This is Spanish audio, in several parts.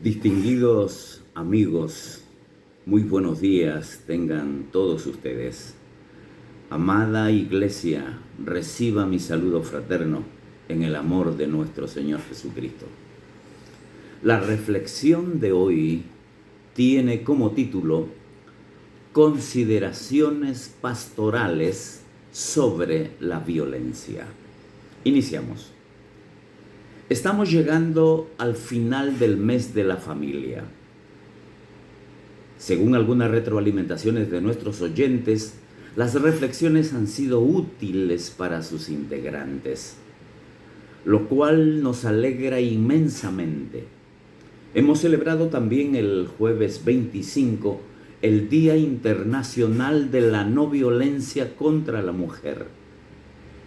Distinguidos amigos, muy buenos días tengan todos ustedes. Amada Iglesia, reciba mi saludo fraterno en el amor de nuestro Señor Jesucristo. La reflexión de hoy tiene como título Consideraciones pastorales sobre la violencia. Iniciamos. Estamos llegando al final del mes de la familia. Según algunas retroalimentaciones de nuestros oyentes, las reflexiones han sido útiles para sus integrantes, lo cual nos alegra inmensamente. Hemos celebrado también el jueves 25 el Día Internacional de la No Violencia contra la Mujer.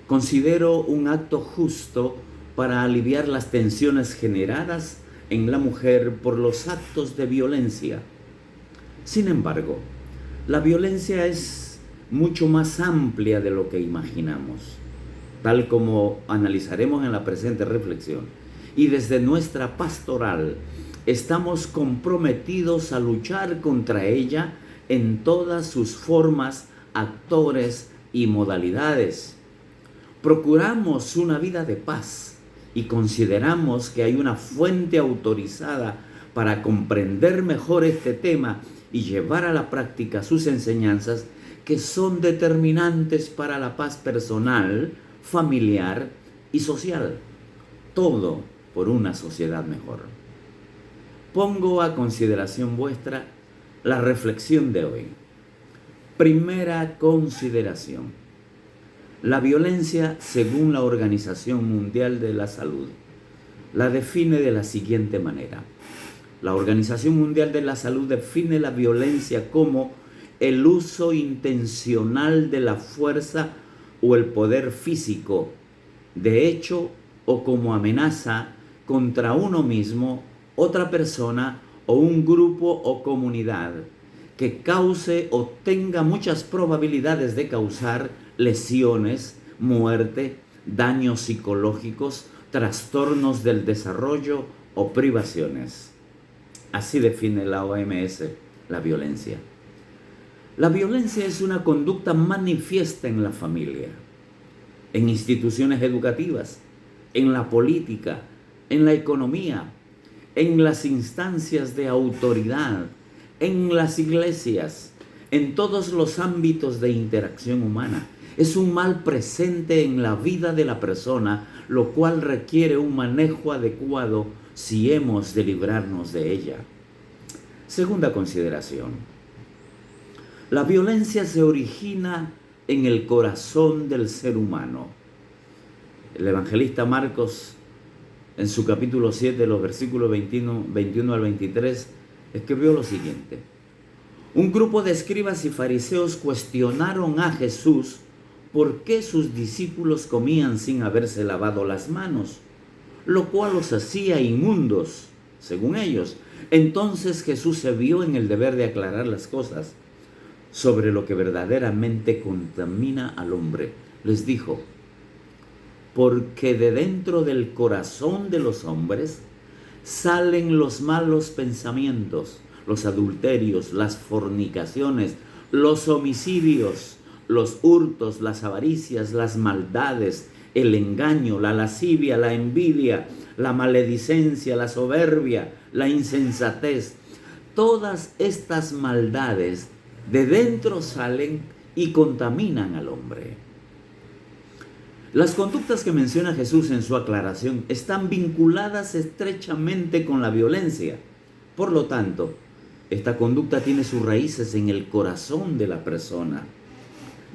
Considero un acto justo para aliviar las tensiones generadas en la mujer por los actos de violencia. Sin embargo, la violencia es mucho más amplia de lo que imaginamos, tal como analizaremos en la presente reflexión. Y desde nuestra pastoral estamos comprometidos a luchar contra ella en todas sus formas, actores y modalidades. Procuramos una vida de paz y consideramos que hay una fuente autorizada para comprender mejor este tema y llevar a la práctica sus enseñanzas que son determinantes para la paz personal, familiar y social. Todo por una sociedad mejor. Pongo a consideración vuestra la reflexión de hoy. Primera consideración. La violencia, según la Organización Mundial de la Salud, la define de la siguiente manera. La Organización Mundial de la Salud define la violencia como el uso intencional de la fuerza o el poder físico, de hecho o como amenaza contra uno mismo, otra persona o un grupo o comunidad que cause o tenga muchas probabilidades de causar lesiones, muerte, daños psicológicos, trastornos del desarrollo o privaciones. Así define la OMS la violencia. La violencia es una conducta manifiesta en la familia, en instituciones educativas, en la política, en la economía, en las instancias de autoridad, en las iglesias, en todos los ámbitos de interacción humana. Es un mal presente en la vida de la persona, lo cual requiere un manejo adecuado si hemos de librarnos de ella. Segunda consideración. La violencia se origina en el corazón del ser humano. El evangelista Marcos, en su capítulo 7, los versículos 21 al 23, escribió lo siguiente. Un grupo de escribas y fariseos cuestionaron a Jesús por qué sus discípulos comían sin haberse lavado las manos, lo cual los hacía inmundos, según ellos. Entonces Jesús se vio en el deber de aclarar las cosas sobre lo que verdaderamente contamina al hombre. Les dijo, porque de dentro del corazón de los hombres salen los malos pensamientos, los adulterios, las fornicaciones, los homicidios, los hurtos, las avaricias, las maldades, el engaño, la lascivia, la envidia, la maledicencia, la soberbia, la insensatez. Todas estas maldades de dentro salen y contaminan al hombre. Las conductas que menciona Jesús en su aclaración están vinculadas estrechamente con la violencia. Por lo tanto, esta conducta tiene sus raíces en el corazón de la persona.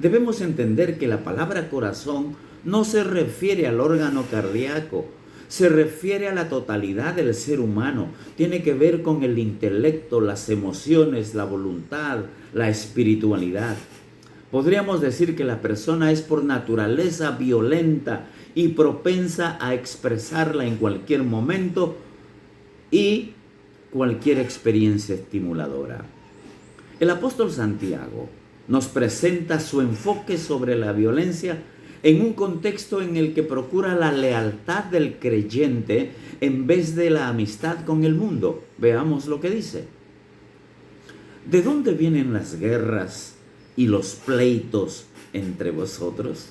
Debemos entender que la palabra corazón no se refiere al órgano cardíaco, se refiere a la totalidad del ser humano. Tiene que ver con el intelecto, las emociones, la voluntad, la espiritualidad. Podríamos decir que la persona es por naturaleza violenta y propensa a expresarla en cualquier momento y cualquier experiencia estimuladora. El apóstol Santiago nos presenta su enfoque sobre la violencia en un contexto en el que procura la lealtad del creyente en vez de la amistad con el mundo. Veamos lo que dice. ¿De dónde vienen las guerras y los pleitos entre vosotros?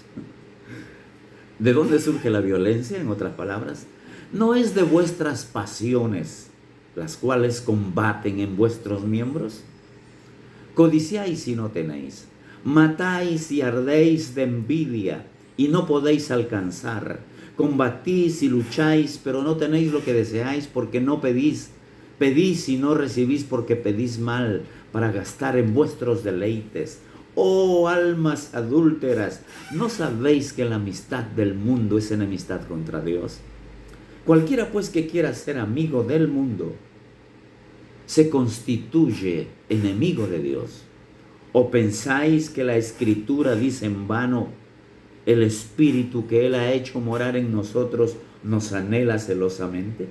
¿De dónde surge la violencia, en otras palabras? ¿No es de vuestras pasiones, las cuales combaten en vuestros miembros? Codiciáis y no tenéis, matáis y ardéis de envidia y no podéis alcanzar, combatís y lucháis, pero no tenéis lo que deseáis porque no pedís, pedís y no recibís porque pedís mal, para gastar en vuestros deleites. Oh almas adúlteras, ¿no sabéis que la amistad del mundo es enemistad contra Dios? Cualquiera pues que quiera ser amigo del mundo se constituye enemigo de Dios. ¿O pensáis que la Escritura dice en vano, el Espíritu que Él ha hecho morar en nosotros nos anhela celosamente?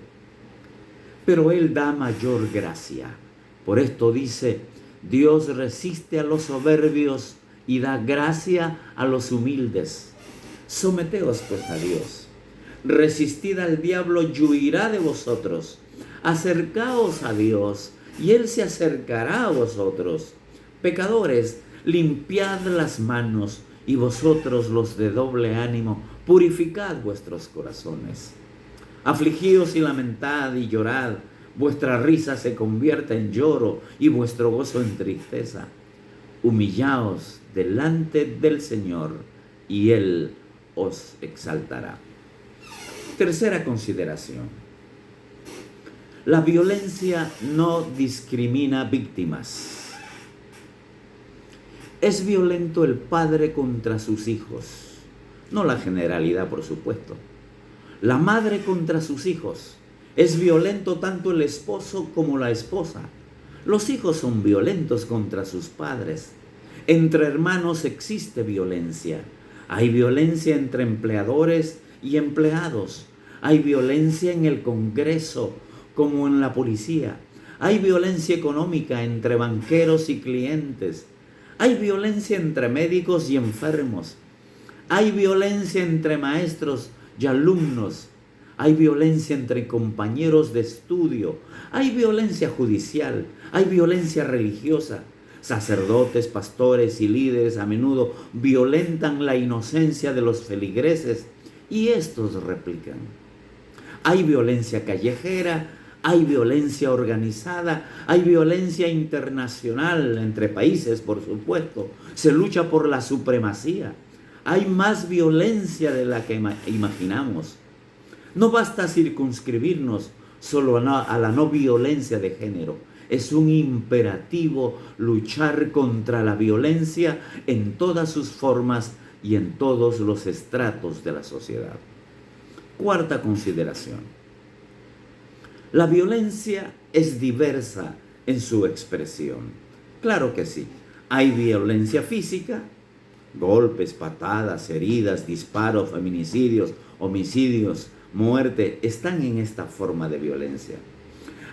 Pero Él da mayor gracia. Por esto dice, Dios resiste a los soberbios y da gracia a los humildes. Someteos pues a Dios. Resistid al diablo y huirá de vosotros. Acercaos a Dios y Él se acercará a vosotros. Pecadores, limpiad las manos, y vosotros los de doble ánimo, purificad vuestros corazones. Afligíos y lamentad y llorad, vuestra risa se convierta en lloro y vuestro gozo en tristeza. Humillaos delante del Señor y Él os exaltará. Tercera consideración. La violencia no discrimina víctimas. Es violento el padre contra sus hijos, no la generalidad, por supuesto. La madre contra sus hijos. Es violento tanto el esposo como la esposa. Los hijos son violentos contra sus padres. Entre hermanos existe violencia. Hay violencia entre empleadores y empleados. Hay violencia en el Congreso, como en la policía. Hay violencia económica entre banqueros y clientes. Hay violencia entre médicos y enfermos. Hay violencia entre maestros y alumnos. Hay violencia entre compañeros de estudio. Hay violencia judicial. Hay violencia religiosa. Sacerdotes, pastores y líderes a menudo violentan la inocencia de los feligreses y estos replican. Hay violencia callejera. Hay violencia organizada, hay violencia internacional entre países, por supuesto. Se lucha por la supremacía. Hay más violencia de la que imaginamos. No basta circunscribirnos solo a la no violencia de género. Es un imperativo luchar contra la violencia en todas sus formas y en todos los estratos de la sociedad. Cuarta consideración. La violencia es diversa en su expresión. Claro que sí. Hay violencia física, golpes, patadas, heridas, disparos, feminicidios, homicidios, muerte, están en esta forma de violencia.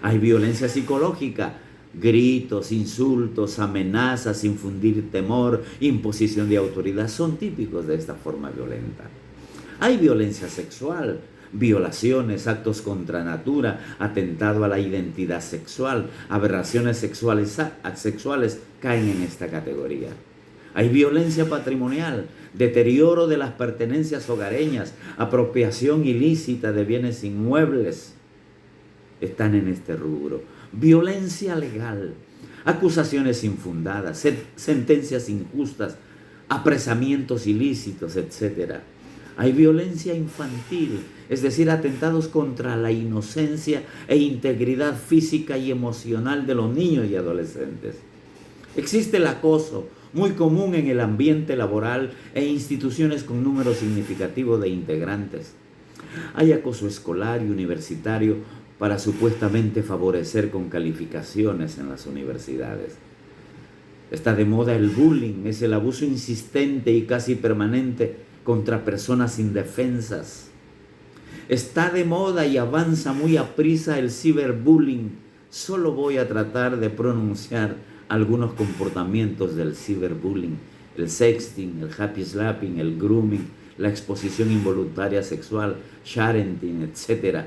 Hay violencia psicológica, gritos, insultos, amenazas, infundir temor, imposición de autoridad, son típicos de esta forma violenta. Hay violencia sexual, violaciones, actos contra natura, atentado a la identidad sexual, aberraciones sexuales caen en esta categoría. Hay violencia patrimonial, deterioro de las pertenencias hogareñas, apropiación ilícita de bienes inmuebles, están en este rubro. Violencia legal, acusaciones infundadas, sentencias injustas, apresamientos ilícitos, etc. Hay violencia infantil, es decir, atentados contra la inocencia e integridad física y emocional de los niños y adolescentes. Existe el acoso, muy común en el ambiente laboral e instituciones con número significativo de integrantes. Hay acoso escolar y universitario para supuestamente favorecer con calificaciones en las universidades. Está de moda el bullying, es el abuso insistente y casi permanente contra personas indefensas. Está de moda y avanza muy aprisa el ciberbullying. Solo voy a tratar de pronunciar algunos comportamientos del ciberbullying: el sexting, el happy slapping, el grooming, la exposición involuntaria sexual, sharenting, etc.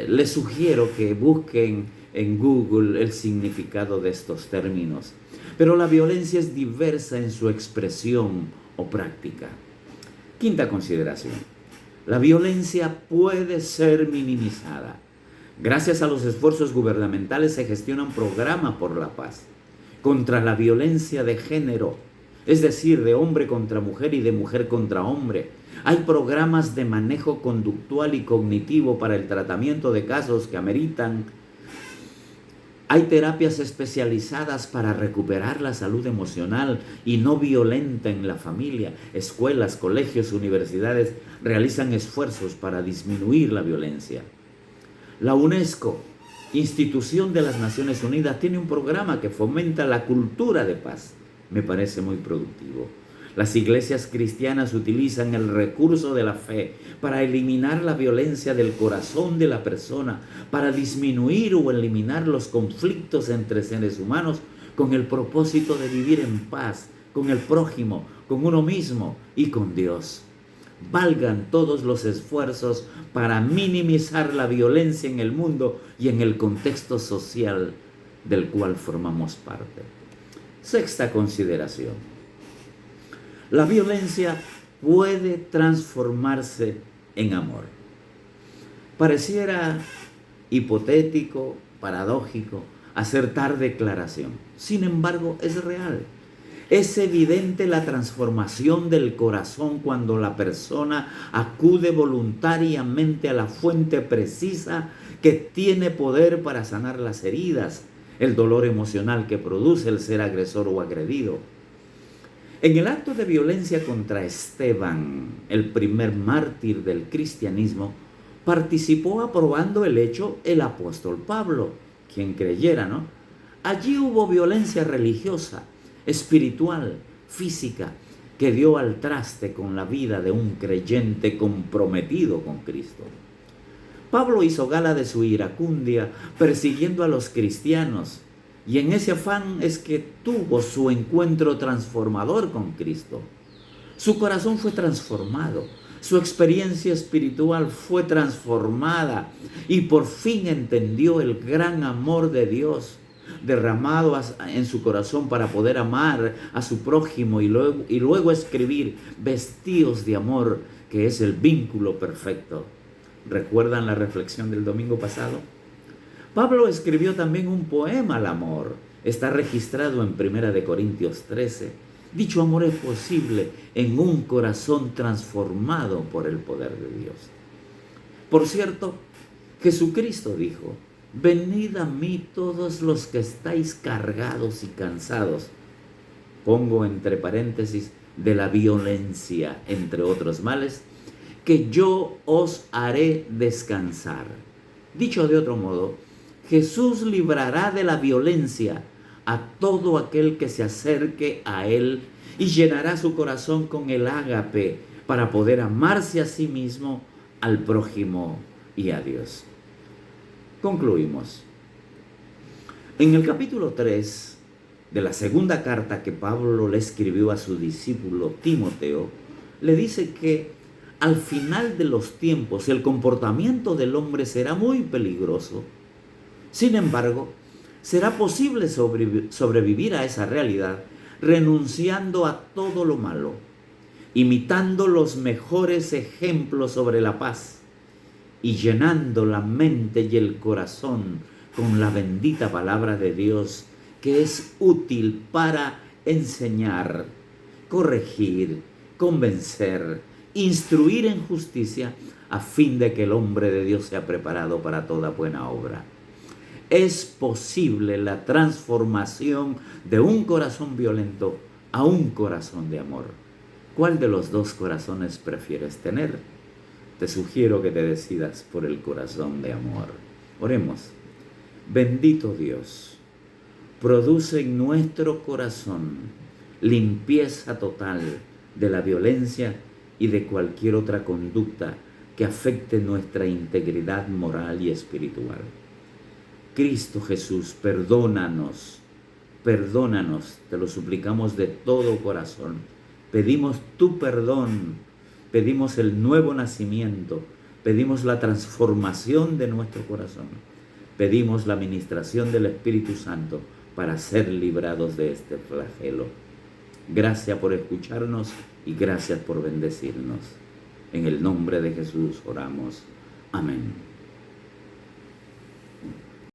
Les sugiero que busquen en Google el significado de estos términos. Pero la violencia es diversa en su expresión o práctica. Quinta consideración. La violencia puede ser minimizada. Gracias a los esfuerzos gubernamentales se gestionan programas por la paz contra la violencia de género, es decir, de hombre contra mujer y de mujer contra hombre. Hay programas de manejo conductual y cognitivo para el tratamiento de casos que ameritan. Hay terapias especializadas para recuperar la salud emocional y no violenta en la familia. Escuelas, colegios, universidades realizan esfuerzos para disminuir la violencia. La UNESCO, institución de las Naciones Unidas, tiene un programa que fomenta la cultura de paz. Me parece muy productivo. Las iglesias cristianas utilizan el recurso de la fe para eliminar la violencia del corazón de la persona, para disminuir o eliminar los conflictos entre seres humanos con el propósito de vivir en paz con el prójimo, con uno mismo y con Dios. Valgan todos los esfuerzos para minimizar la violencia en el mundo y en el contexto social del cual formamos parte. Sexta consideración. La violencia puede transformarse en amor. Pareciera hipotético, paradójico, hacer tal declaración. Sin embargo, es real. Es evidente la transformación del corazón cuando la persona acude voluntariamente a la fuente precisa que tiene poder para sanar las heridas, el dolor emocional que produce el ser agresor o agredido. En el acto de violencia contra Esteban, el primer mártir del cristianismo, participó aprobando el hecho el apóstol Pablo, quien creyera, ¿no? Allí hubo violencia religiosa, espiritual, física, que dio al traste con la vida de un creyente comprometido con Cristo. Pablo hizo gala de su iracundia persiguiendo a los cristianos, y en ese afán es que tuvo su encuentro transformador con Cristo. Su corazón fue transformado, su experiencia espiritual fue transformada y por fin entendió el gran amor de Dios derramado en su corazón para poder amar a su prójimo y luego escribir vestidos de amor, que es el vínculo perfecto. ¿Recuerdan la reflexión del domingo pasado? Pablo escribió también un poema al amor. Está registrado en 1 Corintios 13. Dicho amor es posible en un corazón transformado por el poder de Dios. Por cierto, Jesucristo dijo: venid a mí todos los que estáis cargados y cansados. Pongo entre paréntesis, de la violencia, entre otros males, que yo os haré descansar. Dicho de otro modo, Jesús librará de la violencia a todo aquel que se acerque a Él y llenará su corazón con el ágape para poder amarse a sí mismo, al prójimo y a Dios. Concluimos. En el capítulo 3 de la segunda carta que Pablo le escribió a su discípulo Timoteo, le dice que al final de los tiempos el comportamiento del hombre será muy peligroso. Sin embargo, será posible sobrevivir a esa realidad renunciando a todo lo malo, imitando los mejores ejemplos sobre la paz y llenando la mente y el corazón con la bendita palabra de Dios, que es útil para enseñar, corregir, convencer, instruir en justicia, a fin de que el hombre de Dios sea preparado para toda buena obra. Es posible la transformación de un corazón violento a un corazón de amor. ¿Cuál de los dos corazones prefieres tener? Te sugiero que te decidas por el corazón de amor. Oremos. Bendito Dios, produce en nuestro corazón limpieza total de la violencia y de cualquier otra conducta que afecte nuestra integridad moral y espiritual. Cristo Jesús, perdónanos, te lo suplicamos de todo corazón. Pedimos tu perdón pedimos el nuevo nacimiento, pedimos la transformación de nuestro corazón, pedimos la ministración del Espíritu Santo para ser librados de este flagelo. Gracias por escucharnos y gracias por bendecirnos. En el nombre de Jesús oramos. Amén.